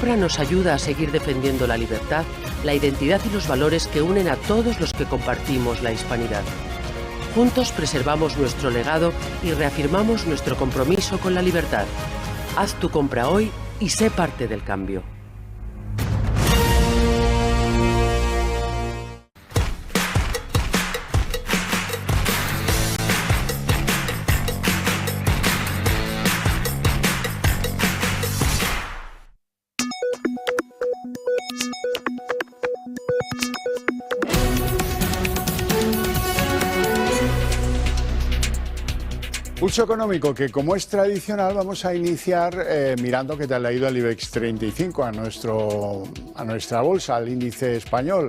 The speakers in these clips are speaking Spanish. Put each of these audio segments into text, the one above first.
COPRA nos ayuda a seguir defendiendo la libertad, la identidad y los valores que unen a todos los que compartimos la hispanidad. Juntos preservamos nuestro legado y reafirmamos nuestro compromiso con la libertad. Haz tu compra hoy y sé parte del cambio. Pulso económico que, como es tradicional, vamos a iniciar mirando qué tal ha ido el IBEX 35, a nuestra bolsa, al índice español.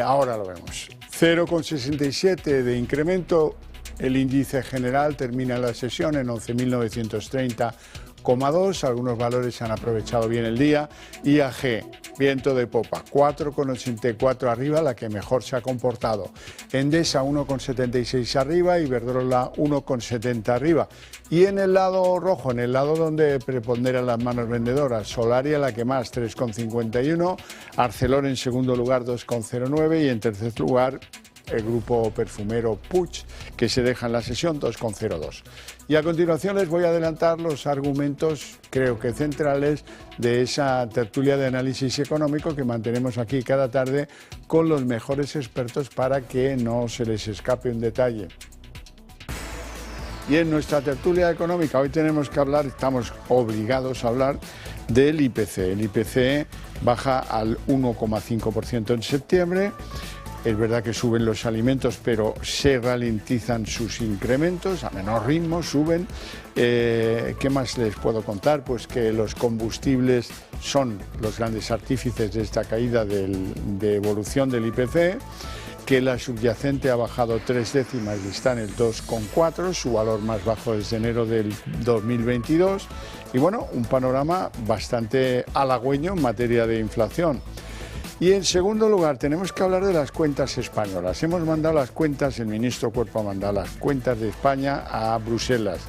Ahora lo vemos. 0,67 de incremento. El índice general termina la sesión en 11.930,2. Algunos valores han aprovechado bien el día. IAG, viento de popa, 4,84 arriba, la que mejor se ha comportado. Endesa, 1,76 arriba. Iberdrola, 1,70 arriba. Y en el lado rojo, en el lado donde preponderan las manos vendedoras, Solaria, la que más, 3,51. Arcelor en segundo lugar, 2,09. Y en tercer lugar, el grupo perfumero Puig, que se deja en la sesión, 2,02. Y a continuación les voy a adelantar los argumentos, creo que centrales, de esa tertulia de análisis económico que mantenemos aquí cada tarde con los mejores expertos para que no se les escape un detalle. Y en nuestra tertulia económica hoy tenemos que hablar, estamos obligados a hablar del IPC. El IPC baja al 1,5% en septiembre. Es verdad que suben los alimentos, pero se ralentizan sus incrementos, a menor ritmo suben. ¿Qué más les puedo contar? Pues que los combustibles son los grandes artífices de esta caída de evolución del IPC, que la subyacente ha bajado 3 décimas y está en el 2,4, su valor más bajo desde enero del 2022. Y bueno, un panorama bastante halagüeño en materia de inflación. Y en segundo lugar, tenemos que hablar de las cuentas españolas. Hemos mandado las cuentas, el ministro Cuerpo ha mandado las cuentas de España a Bruselas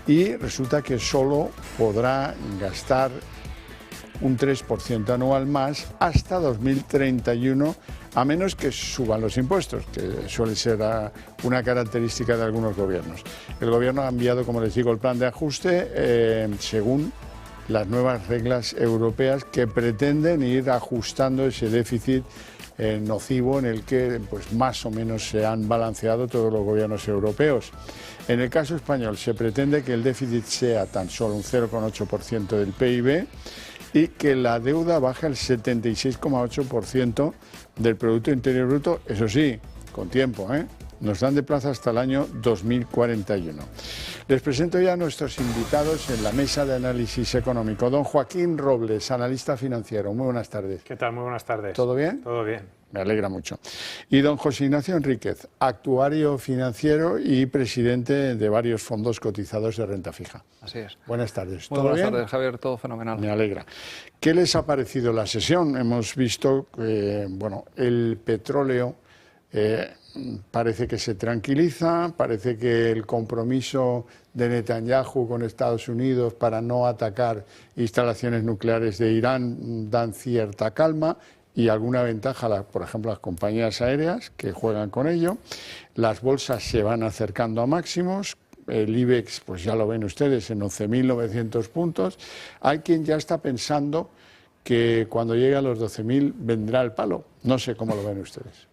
y resulta que solo podrá gastar un 3% anual más hasta 2031, a menos que suban los impuestos, que suele ser una característica de algunos gobiernos. El gobierno ha enviado, como les digo, el plan de ajuste según las nuevas reglas europeas que pretenden ir ajustando ese déficit nocivo en el que pues, más o menos se han balanceado todos los gobiernos europeos. En el caso español se pretende que el déficit sea tan solo un 0,8% del PIB y que la deuda baje al 76,8% del Producto Interior Bruto, eso sí, con tiempo, Nos dan de plazo hasta el año 2041. Les presento ya a nuestros invitados en la mesa de análisis económico. Don Joaquín Robles, analista financiero. Muy buenas tardes. ¿Qué tal? Muy buenas tardes. ¿Todo bien? Todo bien. Me alegra mucho. Y don José Ignacio Enríquez, actuario financiero y presidente de varios fondos cotizados de renta fija. Así es. Buenas tardes. Muy buenas tardes, Javier. Todo fenomenal. Me alegra. ¿Qué les ha parecido la sesión? Hemos visto que el petróleo parece que se tranquiliza, parece que el compromiso de Netanyahu con Estados Unidos para no atacar instalaciones nucleares de Irán dan cierta calma y alguna ventaja, por ejemplo, las compañías aéreas que juegan con ello. Las bolsas se van acercando a máximos. El IBEX, pues ya lo ven ustedes, en 11.900 puntos. Hay quien ya está pensando que cuando llegue a los 12.000 vendrá el palo. No sé cómo lo ven ustedes.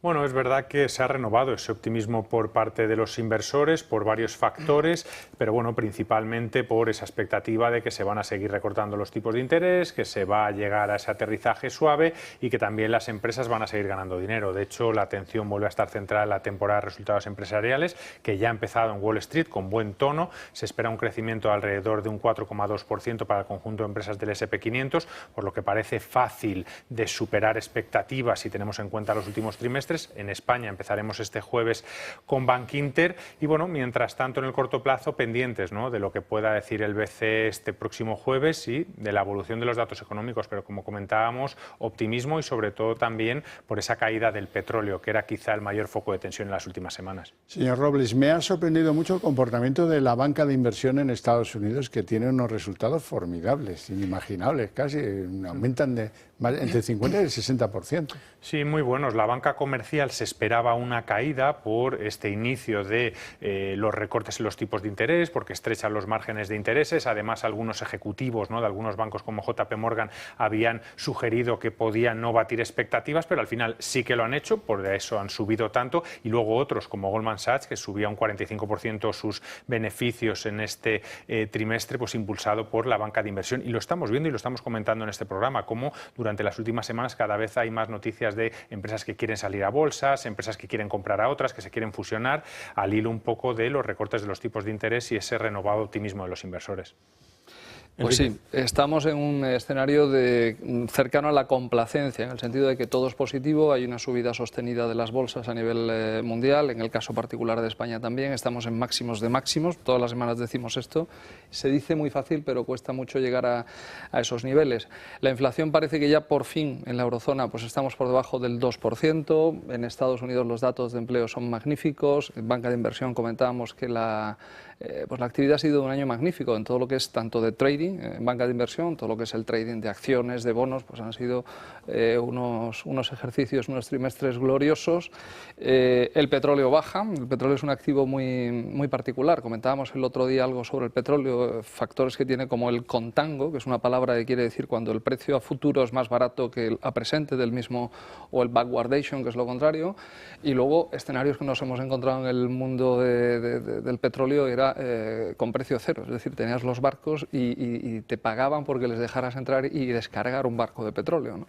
Bueno, es verdad que se ha renovado ese optimismo por parte de los inversores por varios factores, pero bueno, principalmente por esa expectativa de que se van a seguir recortando los tipos de interés, que se va a llegar a ese aterrizaje suave y que también las empresas van a seguir ganando dinero. De hecho, la atención vuelve a estar centrada en la temporada de resultados empresariales, que ya ha empezado en Wall Street con buen tono. Se espera un crecimiento alrededor de un 4,2% para el conjunto de empresas del S&P 500, por lo que parece fácil de superar expectativas si tenemos en cuenta los últimos trimestres. trimestres. En España empezaremos este jueves con Bankinter y bueno, mientras tanto en el corto plazo pendientes, ¿no?, de lo que pueda decir el BCE este próximo jueves y de la evolución de los datos económicos, pero como comentábamos, optimismo y sobre todo también por esa caída del petróleo, que era quizá el mayor foco de tensión en las últimas semanas. Señor Robles, me ha sorprendido mucho el comportamiento de la banca de inversión en Estados Unidos, que tiene unos resultados formidables, inimaginables, casi aumentan de entre el 50 y el 60%. Sí, muy buenos. La banca comercial se esperaba una caída por este inicio de los recortes en los tipos de interés, porque estrechan los márgenes de intereses. Además, algunos ejecutivos, ¿no?, de algunos bancos como JP Morgan habían sugerido que podían no batir expectativas, pero al final sí que lo han hecho, por eso han subido tanto. Y luego otros como Goldman Sachs, que subía un 45% sus beneficios en este trimestre, pues impulsado por la banca de inversión. Y lo estamos viendo y lo estamos comentando en este programa, como durante las últimas semanas cada vez hay más noticias de empresas que quieren salir a bolsas, empresas que quieren comprar a otras, que se quieren fusionar, al hilo un poco de los recortes de los tipos de interés y ese renovado optimismo de los inversores. Pues sí, estamos en un escenario cercano a la complacencia, en el sentido de que todo es positivo, hay una subida sostenida de las bolsas a nivel mundial, en el caso particular de España también, estamos en máximos de máximos, todas las semanas decimos esto, se dice muy fácil pero cuesta mucho llegar a esos niveles. La inflación parece que ya por fin en la eurozona pues estamos por debajo del 2%, en Estados Unidos los datos de empleo son magníficos, en banca de inversión comentábamos que la actividad ha sido un año magnífico en todo lo que es tanto de trading, en banca de inversión, todo lo que es el trading de acciones, de bonos, pues han sido unos ejercicios, unos trimestres gloriosos. El petróleo baja, el petróleo es un activo muy particular, comentábamos el otro día algo sobre el petróleo, factores que tiene como el contango, que es una palabra que quiere decir cuando el precio a futuro es más barato que el a presente del mismo, o el backwardation, que es lo contrario, y luego escenarios que nos hemos encontrado en el mundo del petróleo era con precio cero, es decir, tenías los barcos y te pagaban porque les dejaras entrar y descargar un barco de petróleo, ¿no?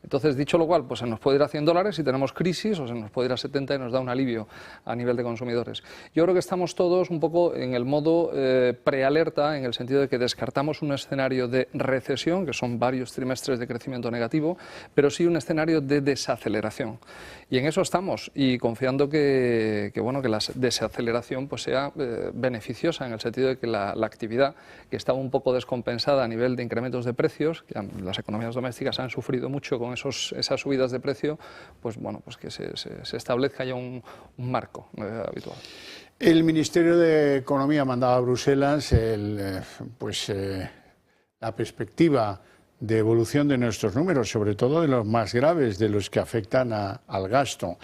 Entonces, dicho lo cual, pues se nos puede ir a 100 dólares si tenemos crisis, o se nos puede ir a 70 y nos da un alivio a nivel de consumidores. Yo creo que estamos todos un poco en el modo prealerta, en el sentido de que descartamos un escenario de recesión, que son varios trimestres de crecimiento negativo, pero sí un escenario de desaceleración. Y en eso estamos, y confiando que la desaceleración pues sea beneficiosa, en el sentido de que la actividad, que estaba un poco descompensada a nivel de incrementos de precios, que las economías domésticas han sufrido mucho con esas subidas de precio, pues bueno, pues que se establezca ya un marco habitual. El Ministerio de Economía mandaba a Bruselas la perspectiva de evolución de nuestros números, sobre todo de los más graves, de los que afectan al gasto.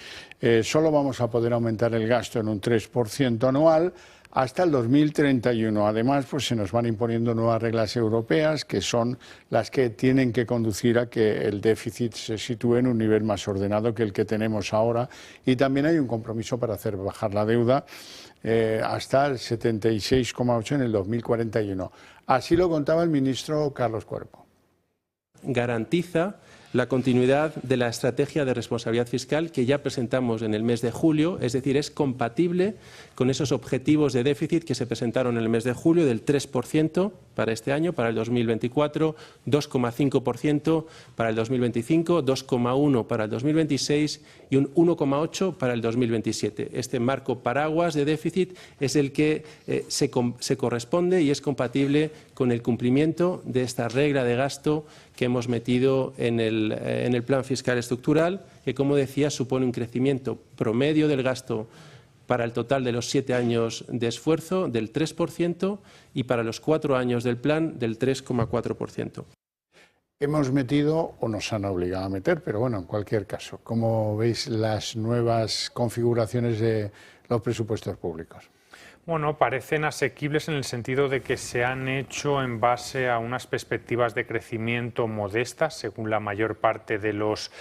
Solo vamos a poder aumentar el gasto en un 3% anual hasta el 2031. Además, pues se nos van imponiendo nuevas reglas europeas, que son las que tienen que conducir a que el déficit se sitúe en un nivel más ordenado que el que tenemos ahora. Y también hay un compromiso para hacer bajar la deuda hasta el 76,8 en el 2041. Así lo contaba el ministro Carlos Cuerpo. Garantiza la continuidad de la estrategia de responsabilidad fiscal que ya presentamos en el mes de julio, es decir, es compatible con esos objetivos de déficit que se presentaron en el mes de julio del 3% para este año, para el 2024, 2,5% para el 2025, 2,1% para el 2026 y un 1,8% para el 2027. Este marco paraguas de déficit es el que se corresponde y es compatible con el cumplimiento de esta regla de gasto que hemos metido en el plan fiscal estructural, que, como decía, supone un crecimiento promedio del gasto para el total de los 7 años de esfuerzo del 3% y para los 4 años del plan del 3,4%. Hemos metido, o nos han obligado a meter, pero bueno, en cualquier caso, ¿cómo veis las nuevas configuraciones de los presupuestos públicos? Bueno, parecen asequibles en el sentido de que se han hecho en base a unas perspectivas de crecimiento modestas, según la mayor parte de los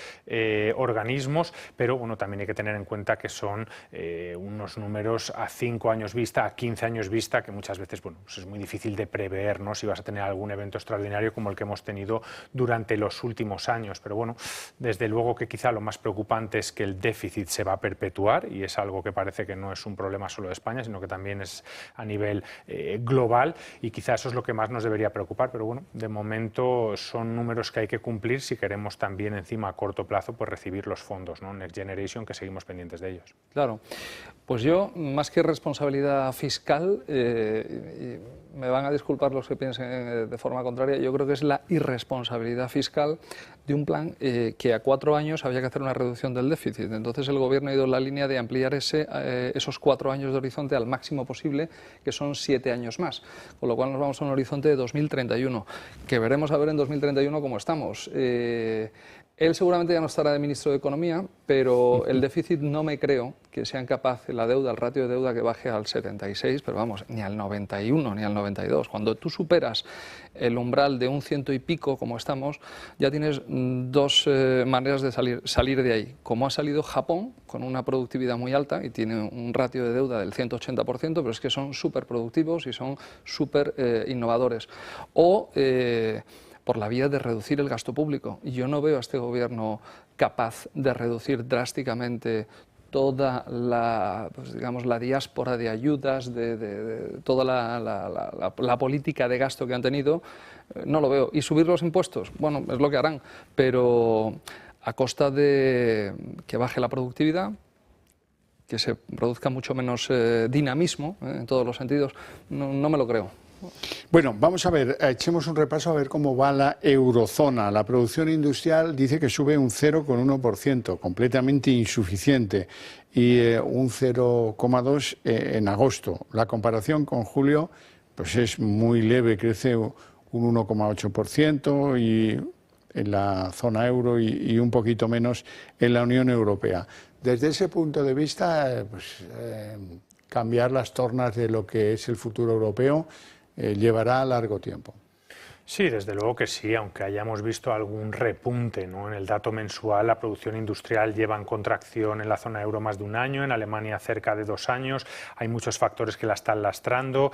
organismos, pero bueno, también hay que tener en cuenta que son unos números a 5 años vista, a 15 años vista, que muchas veces bueno, pues es muy difícil de prever, ¿no?, si vas a tener algún evento extraordinario como el que hemos tenido durante los últimos años. Pero bueno, desde luego que quizá lo más preocupante es que el déficit se va a perpetuar, y es algo que parece que no es un problema solo de España, sino que también también es a nivel global, y quizás eso es lo que más nos debería preocupar, pero bueno, de momento son números que hay que cumplir si queremos también encima a corto plazo pues recibir los fondos, ¿no? Next Generation, que seguimos pendientes de ellos. Claro, pues yo, más que responsabilidad fiscal, me van a disculpar los que piensen de forma contraria, yo creo que es la irresponsabilidad fiscal de un plan que a 4 años había que hacer una reducción del déficit. Entonces el Gobierno ha ido en la línea de ampliar esos 4 años de horizonte al máximo posible, que son 7 años más, con lo cual nos vamos a un horizonte de 2031, que veremos a ver en 2031 cómo estamos. Él seguramente ya no estará de ministro de Economía, pero el déficit no me creo que sean capaces, la deuda, el ratio de deuda que baje al 76, pero vamos, ni al 91 ni al 92. Cuando tú superas el umbral de un 100 y pico, como estamos, ya tienes 2 maneras de salir de ahí. Como ha salido Japón, con una productividad muy alta y tiene un ratio de deuda del 180%, pero es que son súper productivos y son súper innovadores. O por la vía de reducir el gasto público. Y yo no veo a este Gobierno capaz de reducir drásticamente toda la, pues digamos, la diáspora de ayudas, de toda la política de gasto que han tenido. No lo veo. ¿Y subir los impuestos? Bueno, es lo que harán, pero a costa de que baje la productividad, que se produzca mucho menos dinamismo en todos los sentidos, no me lo creo. Bueno, vamos a ver, echemos un repaso a ver cómo va la eurozona. La producción industrial dice que sube un 0,1%, completamente insuficiente, y un 0,2% en agosto. La comparación con julio pues es muy leve, crece un 1,8% y en la zona euro y un poquito menos en la Unión Europea. Desde ese punto de vista, cambiar las tornas de lo que es el futuro europeo llevará largo tiempo. Sí, desde luego que sí, aunque hayamos visto algún repunte, ¿no? En el dato mensual, la producción industrial lleva en contracción en la zona euro más de un año, en Alemania cerca de 2 años. Hay muchos factores que la están lastrando,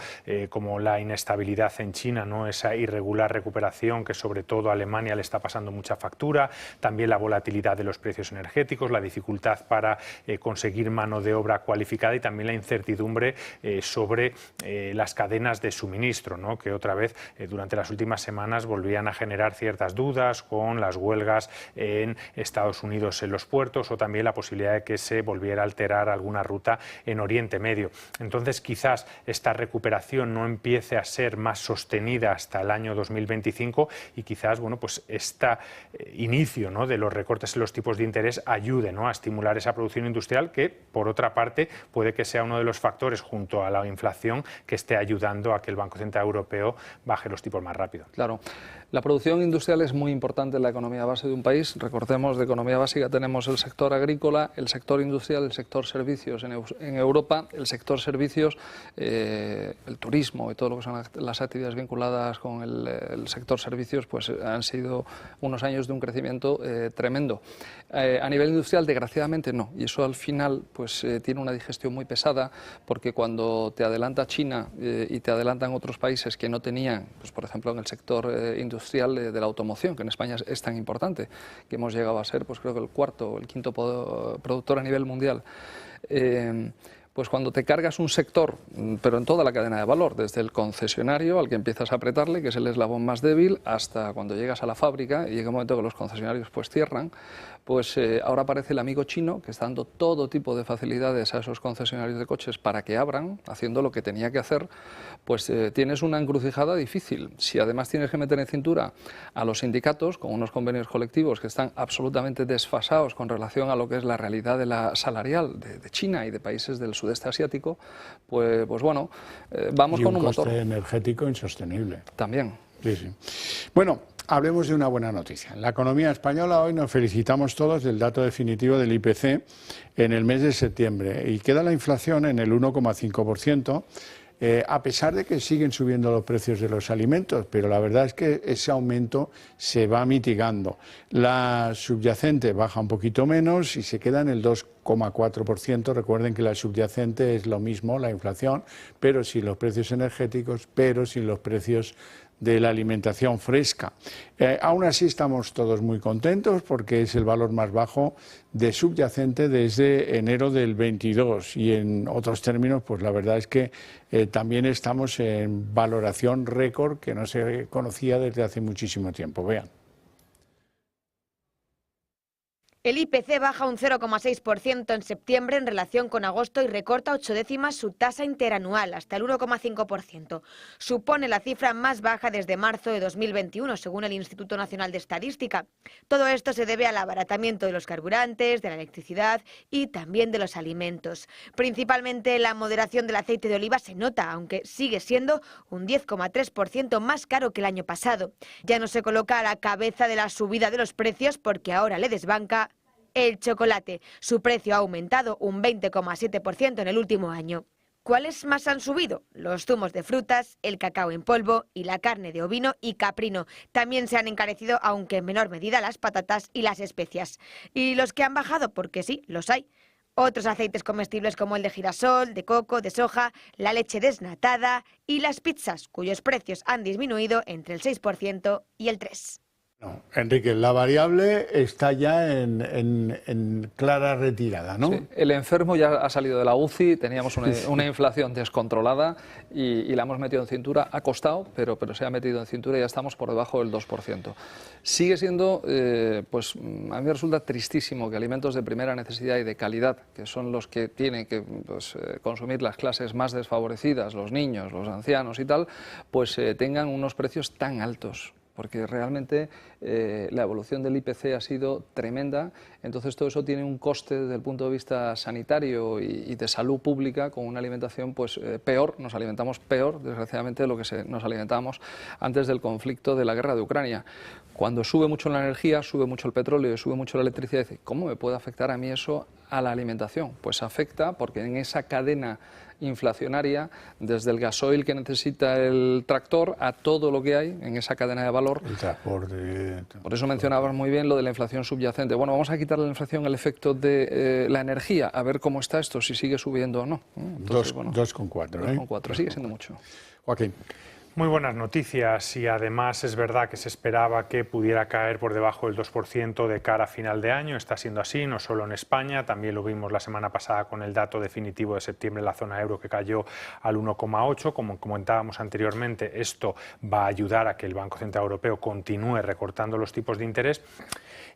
como la inestabilidad en China, ¿no? Esa irregular recuperación que sobre todo a Alemania le está pasando mucha factura, también la volatilidad de los precios energéticos, la dificultad para conseguir mano de obra cualificada y también la incertidumbre sobre las cadenas de suministro, ¿no? Que otra vez durante las últimas semanas volvían a generar ciertas dudas con las huelgas en Estados Unidos en los puertos o también la posibilidad de que se volviera a alterar alguna ruta en Oriente Medio. Entonces quizás esta recuperación no empiece a ser más sostenida hasta el año 2025 y quizás pues este inicio, ¿no? de los recortes en los tipos de interés ayude, ¿no? a estimular esa producción industrial que por otra parte puede que sea uno de los factores junto a la inflación que esté ayudando a que el Banco Central Europeo baje los tipos más rápido. Claro. La producción industrial es muy importante en la economía base de un país. Recordemos, de economía básica tenemos el sector agrícola, el sector industrial, el sector servicios. En Europa, el sector servicios, el turismo y todo lo que son las actividades vinculadas con el sector servicios, pues han sido unos años de un crecimiento tremendo. A nivel industrial, desgraciadamente no. Y eso al final pues tiene una digestión muy pesada, porque cuando te adelanta China y te adelantan otros países que no tenían, pues por ejemplo en el sector industrial de la automoción, que en España es tan importante, que hemos llegado a ser, pues creo que el 4º o el 5º productor a nivel mundial. Pues cuando te cargas un sector, pero en toda la cadena de valor, desde el concesionario al que empiezas a apretarle, que es el eslabón más débil, hasta cuando llegas a la fábrica y llega un momento que los concesionarios pues cierran, pues ahora aparece el amigo chino que está dando todo tipo de facilidades a esos concesionarios de coches para que abran, haciendo lo que tenía que hacer. Pues tienes una encrucijada difícil. Si además tienes que meter en cintura a los sindicatos con unos convenios colectivos que están absolutamente desfasados con relación a lo que es la realidad de la salarial de China y de países del sudeste asiático, pues bueno, vamos con un motor. Y un coste energético insostenible. También. Sí, sí. Bueno, hablemos de una buena noticia. En la economía española hoy nos felicitamos todos del dato definitivo del IPC en el mes de septiembre y queda la inflación en el 1,5%. A pesar de que siguen subiendo los precios de los alimentos, pero la verdad es que ese aumento se va mitigando. La subyacente baja un poquito menos y se queda en el 2,4%. Recuerden que la subyacente es lo mismo, la inflación, pero sin los precios energéticos, pero sin los precios de la alimentación fresca. Aún así estamos todos muy contentos porque es el valor más bajo de subyacente desde enero del 22 y en otros términos pues la verdad es que también estamos en valoración récord que no se conocía desde hace muchísimo tiempo. Vean. El IPC baja un 0,6% en septiembre en relación con agosto y recorta 8 décimas su tasa interanual, hasta el 1,5%. Supone la cifra más baja desde marzo de 2021, según el Instituto Nacional de Estadística. Todo esto se debe al abaratamiento de los carburantes, de la electricidad y también de los alimentos. Principalmente la moderación del aceite de oliva se nota, aunque sigue siendo un 10,3% más caro que el año pasado. Ya no se coloca a la cabeza de la subida de los precios porque ahora le desbanca el chocolate. Su precio ha aumentado un 20,7% en el último año. ¿Cuáles más han subido? Los zumos de frutas, el cacao en polvo y la carne de ovino y caprino. También se han encarecido, aunque en menor medida, las patatas y las especias. Y los que han bajado, porque sí, los hay. Otros aceites comestibles como el de girasol, de coco, de soja, la leche desnatada y las pizzas, cuyos precios han disminuido entre el 6% y el 3%. No, Enrique, la variable está ya en clara retirada, ¿no? Sí, el enfermo ya ha salido de la UCI, teníamos una inflación descontrolada y la hemos metido en cintura. Ha costado, pero se ha metido en cintura y ya estamos por debajo del 2%. Sigue siendo, pues a mí me resulta tristísimo que alimentos de primera necesidad y de calidad, que son los que tienen que consumir las clases más desfavorecidas, los niños, los ancianos y tal, pues tengan unos precios tan altos. Porque realmente la evolución del IPC ha sido tremenda, entonces todo eso tiene un coste desde el punto de vista sanitario y de salud pública, con una alimentación pues peor, nos alimentamos peor, desgraciadamente, de lo que nos alimentábamos antes del conflicto de la guerra de Ucrania. Cuando sube mucho la energía, sube mucho el petróleo, sube mucho la electricidad, ¿cómo me puede afectar a mí eso a la alimentación? Pues afecta porque en esa cadena inflacionaria, desde el gasoil que necesita el tractor a todo lo que hay en esa cadena de valor. El transporte. Por eso mencionabas muy bien lo de la inflación subyacente. Bueno, vamos a quitarle la inflación el efecto de la energía, a ver cómo está esto, si sigue subiendo o no. Entonces, 2,4. 2,4, sigue siendo mucho. Joaquín. Muy buenas noticias y además es verdad que se esperaba que pudiera caer por debajo del 2% de cara a final de año. Está siendo así, no solo en España, también lo vimos la semana pasada con el dato definitivo de septiembre en la zona euro que cayó al 1,8%. Como comentábamos anteriormente, esto va a ayudar a que el Banco Central Europeo continúe recortando los tipos de interés.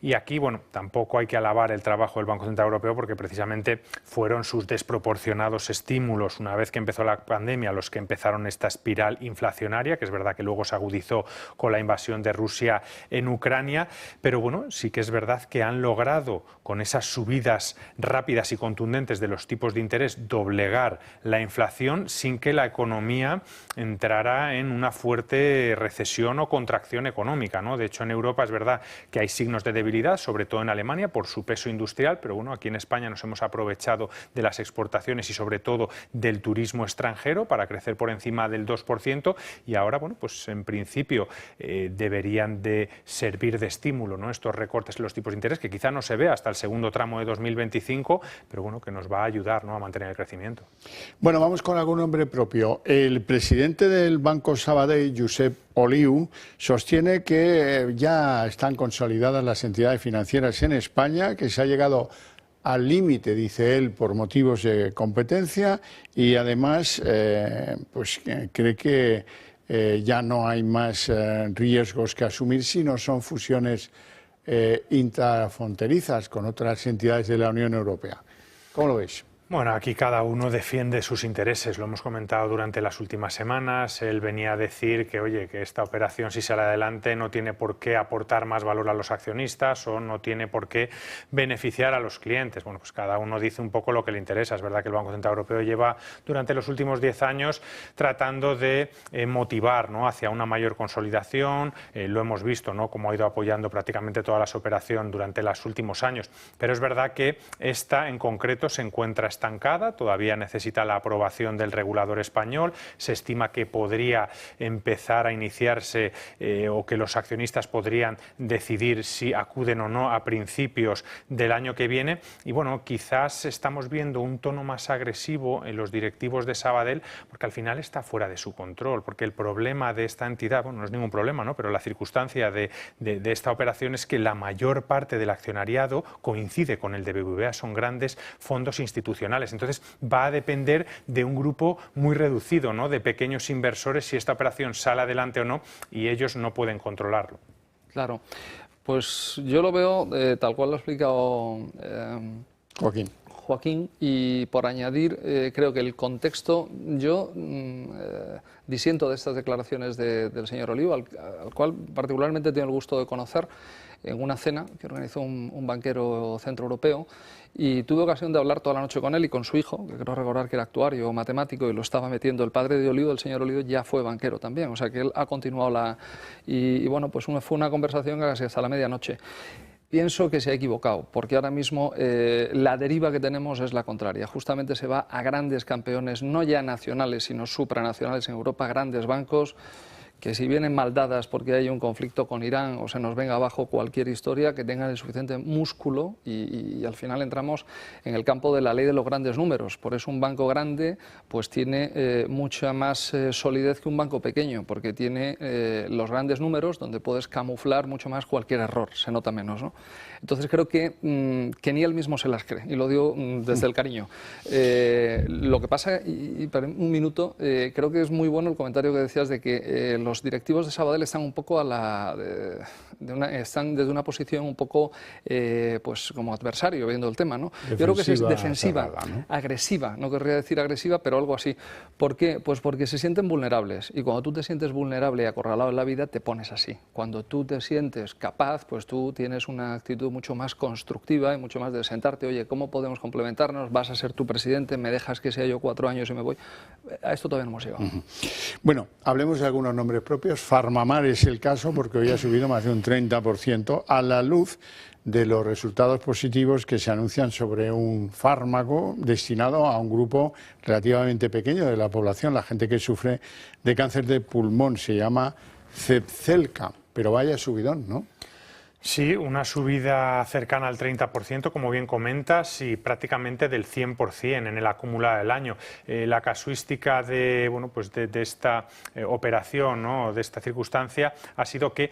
Y aquí, bueno, tampoco hay que alabar el trabajo del Banco Central Europeo porque precisamente fueron sus desproporcionados estímulos una vez que empezó la pandemia los que empezaron esta espiral inflacionaria, que es verdad que luego se agudizó con la invasión de Rusia en Ucrania, pero bueno, sí que es verdad que han logrado con esas subidas rápidas y contundentes de los tipos de interés doblegar la inflación sin que la economía entrara en una fuerte recesión o contracción económica, ¿no? De hecho, en Europa es verdad que hay signos de debilidad, sobre todo en Alemania, por su peso industrial, pero bueno, aquí en España nos hemos aprovechado de las exportaciones y sobre todo del turismo extranjero para crecer por encima del 2% y ahora, bueno, pues en principio deberían de servir de estímulo, ¿no? Estos recortes en los tipos de interés, que quizá no se vea hasta el segundo tramo de 2025, pero bueno, que nos va a ayudar, ¿no?, a mantener el crecimiento. Bueno, vamos con algún nombre propio. El presidente del Banco Sabadell, Josep Oliu, sostiene que ya están consolidadas las entidades financieras en España, que se ha llegado al límite, dice él, por motivos de competencia y además pues cree que ya no hay más riesgos que asumir si no son fusiones intrafronterizas con otras entidades de la Unión Europea. ¿Cómo lo veis? Bueno, aquí cada uno defiende sus intereses, lo hemos comentado durante las últimas semanas. Él venía a decir que, oye, que esta operación, si sale adelante, no tiene por qué aportar más valor a los accionistas o no tiene por qué beneficiar a los clientes. Bueno, pues cada uno dice un poco lo que le interesa. Es verdad que el Banco Central Europeo lleva durante los últimos 10 años tratando de motivar, ¿no?, hacia una mayor consolidación. Lo hemos visto, ¿no?, cómo ha ido apoyando prácticamente todas las operaciones durante los últimos años. Pero es verdad que esta en concreto se encuentra estancada, todavía necesita la aprobación del regulador español. Se estima que podría empezar a iniciarse o que los accionistas podrían decidir si acuden o no a principios del año que viene. Y bueno, quizás estamos viendo un tono más agresivo en los directivos de Sabadell, porque al final está fuera de su control, porque el problema de esta entidad, bueno, no es ningún problema, ¿no?, pero la circunstancia de esta operación es que la mayor parte del accionariado coincide con el de BBVA, son grandes fondos institucionales. Entonces va a depender de un grupo muy reducido, ¿no?, de pequeños inversores si esta operación sale adelante o no, y ellos no pueden controlarlo. Claro, pues yo lo veo tal cual lo ha explicado Joaquín, y por añadir, creo que el contexto, yo disiento de estas declaraciones del señor Olivo, al cual particularmente tengo el gusto de conocer en una cena que organizó un banquero centroeuropeo, y tuve ocasión de hablar toda la noche con él y con su hijo, que creo recordar que era actuario o matemático, y lo estaba metiendo. El padre de Olivo, el señor Olivo, ya fue banquero también, o sea que él ha continuado y bueno, pues fue una conversación casi hasta la medianoche. Pienso que se ha equivocado, porque ahora mismo la deriva que tenemos es la contraria. Justamente se va a grandes campeones, no ya nacionales, sino supranacionales en Europa, grandes bancos, que si vienen mal dadas porque hay un conflicto con Irán o se nos venga abajo cualquier historia, que tengan el suficiente músculo y al final entramos en el campo de la ley de los grandes números. Por eso un banco grande pues tiene mucha más solidez que un banco pequeño, porque tiene los grandes números donde puedes camuflar mucho más cualquier error, se nota menos, ¿no? Entonces creo que ni él mismo se las cree, y lo digo desde el cariño. Lo que pasa, y para un minuto, creo que es muy bueno el comentario que decías de que los directivos de Sabadell están un poco están desde una posición un poco pues como adversario viendo el tema, ¿no? Yo creo que es defensiva, cerrada, ¿no? Agresiva, no querría decir agresiva, pero algo así. ¿Por qué? Pues porque se sienten vulnerables, y cuando tú te sientes vulnerable y acorralado en la vida te pones así. Cuando tú te sientes capaz, pues tú tienes una actitud mucho más constructiva y mucho más de sentarte, oye, ¿cómo podemos complementarnos? Vas a ser tu presidente, me dejas que sea yo 4 años y me voy. A esto todavía no hemos llegado. Bueno, hablemos de algunos nombres propios. Farmamar es el caso, porque hoy ha subido más de un 30% a la luz de los resultados positivos que se anuncian sobre un fármaco destinado a un grupo relativamente pequeño de la población, la gente que sufre de cáncer de pulmón. Se llama Zepzelca, pero vaya subidón, ¿no? Sí, una subida cercana al 30%, como bien comentas, y prácticamente del 100% en el acumulado del año. La casuística de esta operación, ¿no?, de esta circunstancia, ha sido que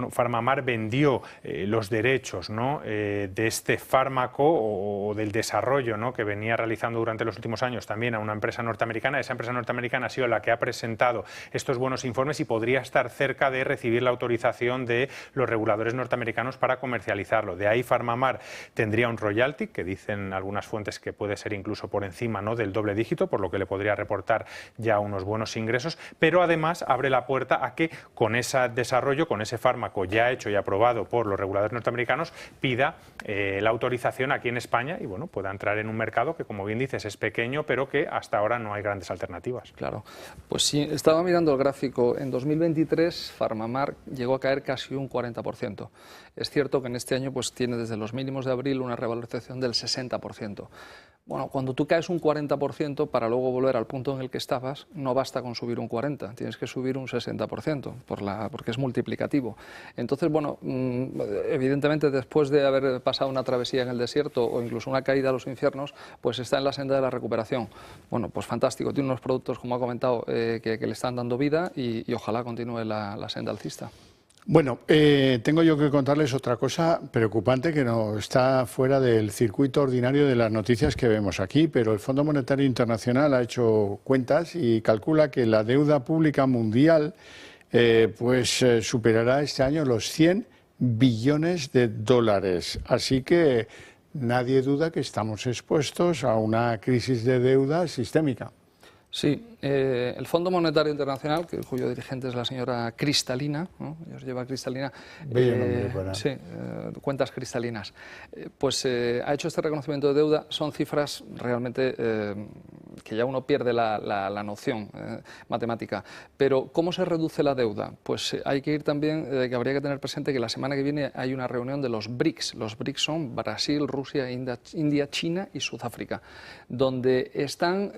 Farmamar vendió los derechos, ¿no?, de este fármaco o del desarrollo, ¿no?, que venía realizando durante los últimos años también a una empresa norteamericana. Esa empresa norteamericana ha sido la que ha presentado estos buenos informes y podría estar cerca de recibir la autorización de los reguladores norteamericanos para comercializarlo. De ahí Farmamar tendría un royalty, que dicen algunas fuentes que puede ser incluso por encima, ¿no?, del doble dígito, por lo que le podría reportar ya unos buenos ingresos, pero además abre la puerta a que con ese desarrollo, con ese fármaco ya hecho y aprobado por los reguladores norteamericanos, pida la autorización aquí en España y pueda entrar en un mercado que, como bien dices, es pequeño, pero que hasta ahora no hay grandes alternativas. Claro, pues sí, estaba mirando el gráfico. En 2023 Farmamar llegó a caer casi un 40%. Es cierto que en este año pues tiene desde los mínimos de abril una revalorización del 60%. Bueno, cuando tú caes un 40% para luego volver al punto en el que estabas, no basta con subir un 40%, tienes que subir un 60% porque es multiplicativo. Entonces, bueno, evidentemente después de haber pasado una travesía en el desierto o incluso una caída a los infiernos, pues está en la senda de la recuperación. Bueno, pues fantástico, tiene unos productos, como ha comentado, que le están dando vida y ojalá continúe la senda alcista. Bueno, tengo yo que contarles otra cosa preocupante que no está fuera del circuito ordinario de las noticias que vemos aquí, pero el Fondo Monetario Internacional ha hecho cuentas y calcula que la deuda pública mundial superará este año los 100 billones de dólares. Así que nadie duda que estamos expuestos a una crisis de deuda sistémica. Sí, el Fondo Monetario Internacional, cuyo dirigente es la señora Cristalina, ¿no?, ellos lleva Cristalina, sí, cuentas cristalinas, pues ha hecho este reconocimiento de deuda. Son cifras realmente que ya uno pierde la noción matemática. Pero ¿cómo se reduce la deuda? Pues hay que ir también, que habría que tener presente que la semana que viene hay una reunión de los BRICS. Los BRICS son Brasil, Rusia, India, China y Sudáfrica, donde están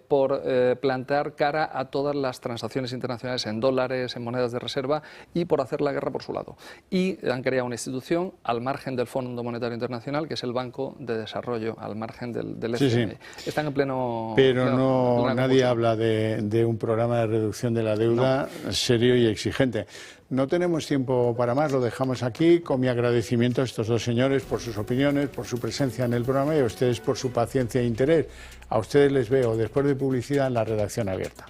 por plantar cara a todas las transacciones internacionales en dólares, en monedas de reserva y por hacer la guerra por su lado. Y han creado una institución al margen del Fondo Monetario Internacional, que es el Banco de Desarrollo, al margen del FMI. Están en pleno... Pero nadie habla de un programa de reducción de la deuda serio y exigente. No tenemos tiempo para más, lo dejamos aquí, con mi agradecimiento a estos dos señores por sus opiniones, por su presencia en el programa y a ustedes por su paciencia e interés. A ustedes les veo después de publicidad en la redacción abierta.